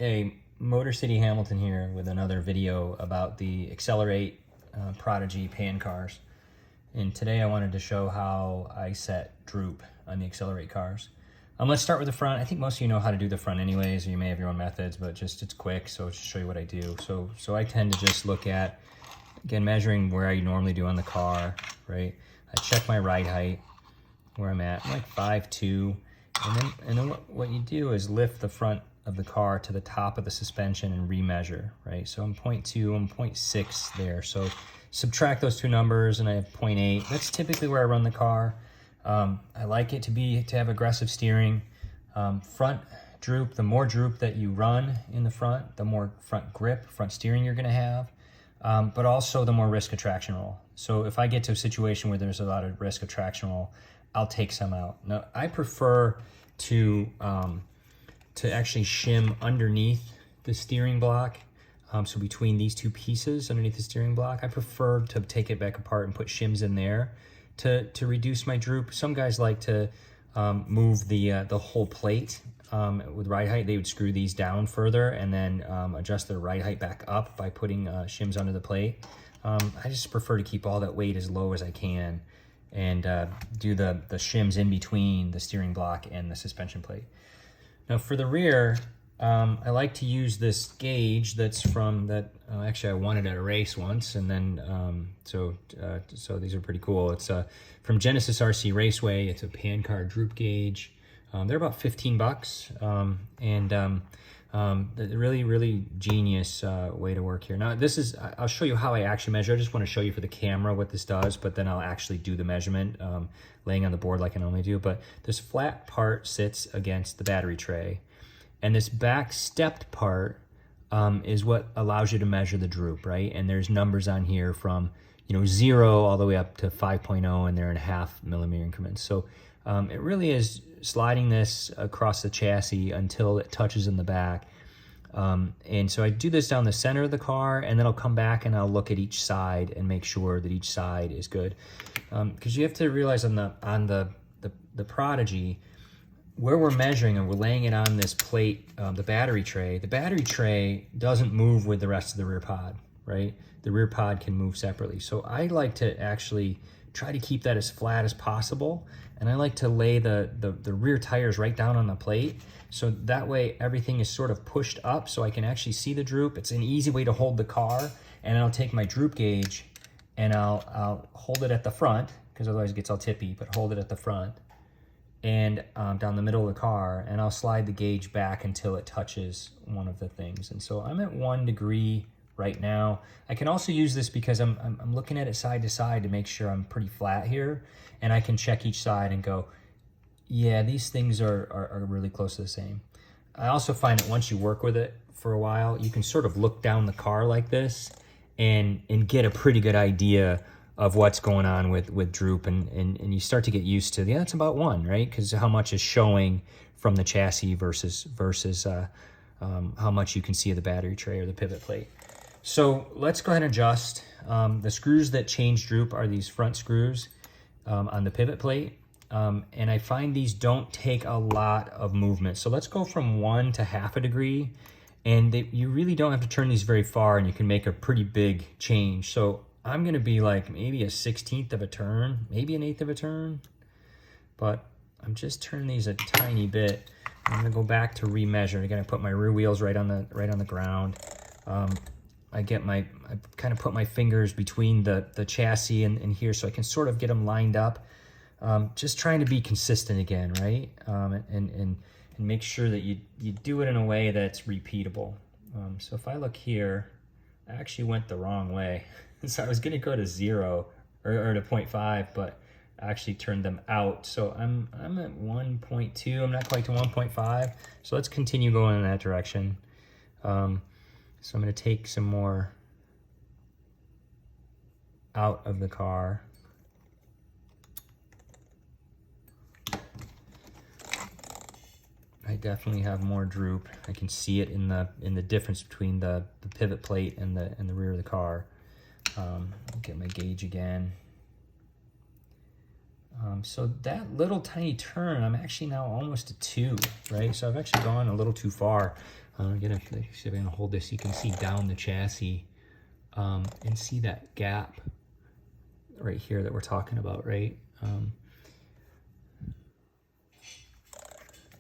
Hey, Motor City Hamilton here with another video about the Excelerate Prodigy pan cars. And today I wanted to show how I set droop on the Excelerate cars. Let's start with the front. I think most of you know how to do the front anyways, or you may have your own methods, but it's quick, so I'll just show you what I do. So I tend to just look at, again, measuring where I normally do on the car, right? I check my ride height, where I'm at. I'm like 5'2", and then what you do is lift the front of the car to the top of the suspension and remeasure, right? So I'm 0.2, I'm 0.6 there. So subtract those two numbers and I have 0.8. That's typically where I run the car. I like it to have aggressive steering. Front droop, the more droop that you run in the front, the more front grip, front steering you're gonna have, but also the more risk of traction roll. So if I get to a situation where there's a lot of risk of traction roll, I'll take some out. Now, I prefer to actually shim underneath the steering block. So between these two pieces underneath the steering block, I prefer to take it back apart and put shims in there to reduce my droop. Some guys like to move the whole plate with ride height. They would screw these down further and then adjust their ride height back up by putting shims under the plate. I just prefer to keep all that weight as low as I can and do the shims in between the steering block and the suspension plate. Now for the rear, I like to use this gauge that's from that, actually I won it at a race once, and then, so these are pretty cool. It's from Genesis RC Raceway. It's a pan car droop gauge. They're about 15 bucks, and really genius way to work here. Now this is, I'll show you how I actually measure. I just want to show you for the camera what this does, but then I'll actually do the measurement laying on the board like I normally do. But this flat part sits against the battery tray, and this back stepped part is what allows you to measure the droop, right? And there's numbers on here from 0 all the way up to 5.0, and they're in 0.5 millimeter increments. So it really is sliding this across the chassis until it touches in the back. And so I do this down the center of the car, and then I'll come back and I'll look at each side and make sure that each side is good. Because you have to realize on the Prodigy, where we're measuring and we're laying it on this plate, the battery tray doesn't move with the rest of the rear pod, right? The rear pod can move separately. So I like to actually try to keep that as flat as possible. And I like to lay the rear tires right down on the plate. So that way everything is sort of pushed up so I can actually see the droop. It's an easy way to hold the car. And I'll take my droop gauge and I'll hold it at the front, because otherwise it gets all tippy, but hold it at the front and down the middle of the car, and I'll slide the gauge back until it touches one of the things. And so I'm at 1 degree right now. I can also use this because I'm looking at it side to side to make sure I'm pretty flat here, and I can check each side and go, yeah, these things are really close to the same. I also find that once you work with it for a while, you can sort of look down the car like this and get a pretty good idea of what's going on with droop, and you start to get used to, yeah, it's about 1, right? Because how much is showing from the chassis versus how much you can see of the battery tray or the pivot plate. So let's go ahead and adjust. The screws that change droop are these front screws on the pivot plate. And I find these don't take a lot of movement. So let's go from 1 to 0.5 degree. And you really don't have to turn these very far, and you can make a pretty big change. So I'm gonna be like maybe a 1/16 of a turn, maybe an 1/8 of a turn. But I'm just turning these a tiny bit. I'm gonna go back to remeasure. Again, I put my rear wheels right on the ground. I kind of put my fingers between the chassis and here, so I can sort of get them lined up. Just trying to be consistent again, right? And make sure that you do it in a way that's repeatable. So if I look here, I actually went the wrong way. So I was gonna go to 0 or to 0.5, but I actually turned them out. So I'm at 1.2, I'm not quite to 1.5. So let's continue going in that direction. So I'm gonna take some more out of the car. I definitely have more droop. I can see it in the difference between the pivot plate and the rear of the car. Get my gauge again. So that little tiny turn, I'm actually now almost to 2, right? So I've actually gone a little too far. Again, if I'm going to hold this, you can see down the chassis and see that gap right here that we're talking about, right?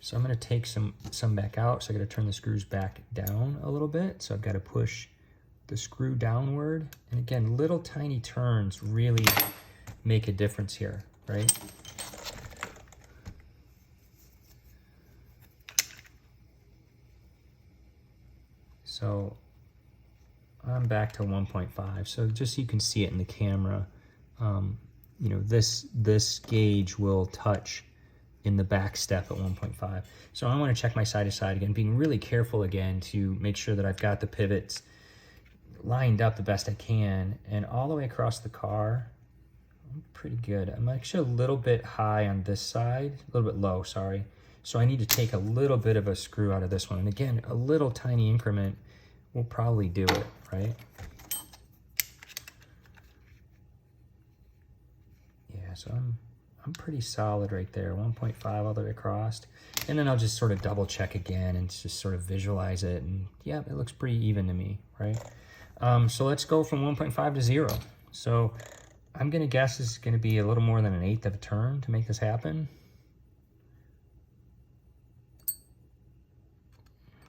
So I'm going to take some back out. So I got to turn the screws back down a little bit. So I've got to push the screw downward. And again, little tiny turns really make a difference here, right? So I'm back to 1.5. So just so you can see it in the camera, you know, this gauge will touch in the back step at 1.5. So I want to check my side to side again, being really careful again to make sure that I've got the pivots lined up the best I can. And all the way across the car, I'm pretty good. I'm actually a little bit high on this side, a little bit low, sorry. So I need to take a little bit of a screw out of this one. And again, a little tiny increment will probably do it, right? Yeah, so I'm pretty solid right there, 1.5 all the way across. And then I'll just sort of double check again and just sort of visualize it. And yeah, it looks pretty even to me, right? So let's go from 1.5 to 0. So I'm gonna guess this is gonna be a little more than 1/8 of a turn to make this happen.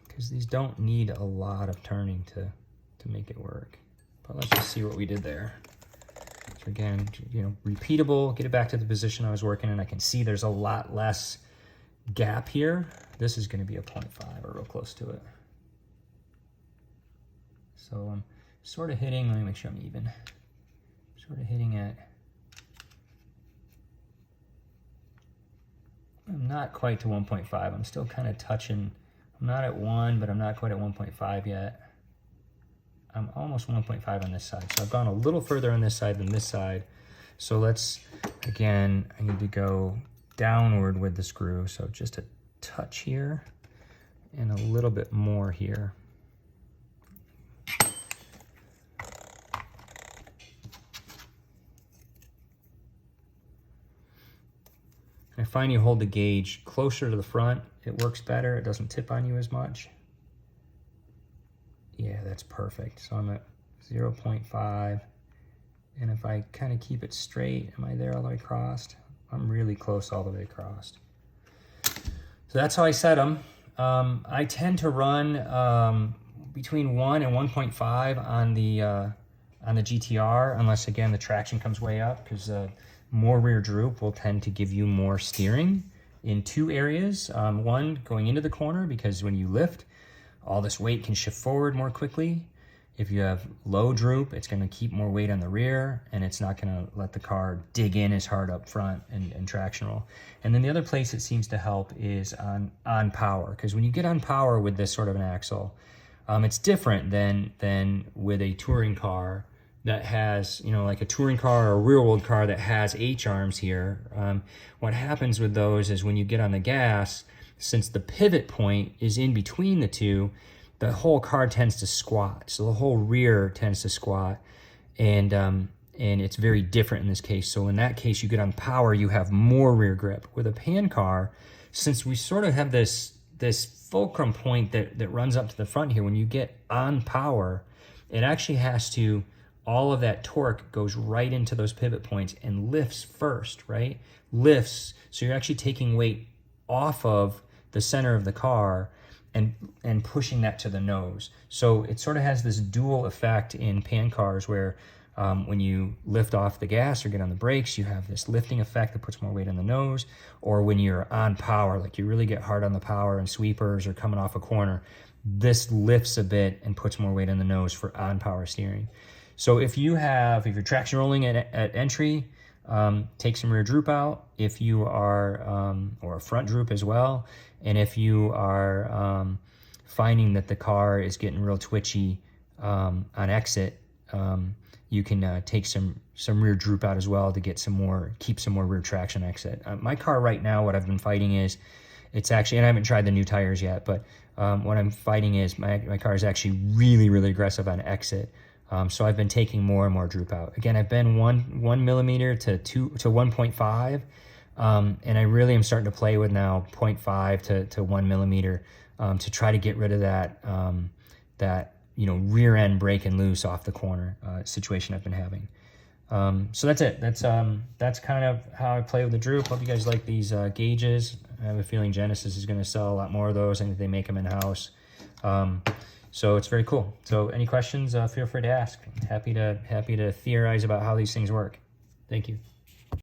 Because these don't need a lot of turning to make it work. But let's just see what we did there. So again, you know, repeatable, get it back to the position I was working in. I can see there's a lot less gap here. This is gonna be a 0.5 or real close to it. So I'm sort of hitting, let me make sure I'm even. Sort of hitting at, I'm not quite to 1.5. I'm still kind of touching. I'm not at 1, but I'm not quite at 1.5 yet. I'm almost 1.5 on this side. So I've gone a little further on this side than this side. So let's, again, I need to go downward with the screw. So just a touch here and a little bit more here. I find you hold the gauge closer to the front, it works better, it doesn't tip on you as much. Yeah, that's perfect. So I'm at 0.5, and if I kind of keep it straight, am I there all the way across? I'm really close all the way across. So that's how I set them. I tend to run between 1 and 1.5 on the GTR, unless again the traction comes way up, because more rear droop will tend to give you more steering in 2 areas. One, going into the corner, because when you lift, all this weight can shift forward more quickly. If you have low droop, it's gonna keep more weight on the rear, and it's not gonna let the car dig in as hard up front and traction roll. And then the other place it seems to help is on power, because when you get on power with this sort of an axle, it's different than with a touring car that has, you know, like a touring car or a rear-wheel car that has H-arms here. What happens with those is when you get on the gas, since the pivot point is in between the two, the whole car tends to squat. So the whole rear tends to squat, and it's very different in this case. So in that case, you get on power, you have more rear grip. With a pan car, since we sort of have this fulcrum point that runs up to the front here, when you get on power, it actually has to, all of that torque goes right into those pivot points and lifts first, right? Lifts, so you're actually taking weight off of the center of the car and pushing that to the nose. So it sort of has this dual effect in pan cars where when you lift off the gas or get on the brakes, you have this lifting effect that puts more weight on the nose, or when you're on power, like you really get hard on the power and sweepers or coming off a corner, this lifts a bit and puts more weight on the nose for on power steering. So if you're traction rolling at entry, take some rear droop out. If you are, or a front droop as well. And if you are finding that the car is getting real twitchy on exit, you can take some rear droop out as well to get keep some more rear traction exit. My car right now, what I've been fighting is, it's actually, and I haven't tried the new tires yet, but what I'm fighting is my car is actually really, really aggressive on exit. So I've been taking more and more droop out. Again, I've been 1 millimeter to 1.5, and I really am starting to play with now 0.5 to 1 millimeter. to try to get rid of that, rear end breaking loose off the corner situation I've been having. So that's it. That's kind of how I play with the Droop. Hope you guys like these gauges. I have a feeling Genesis is going to sell a lot more of those. I think they make them in-house. So it's very cool. So any questions, feel free to ask. Happy to theorize about how these things work. Thank you.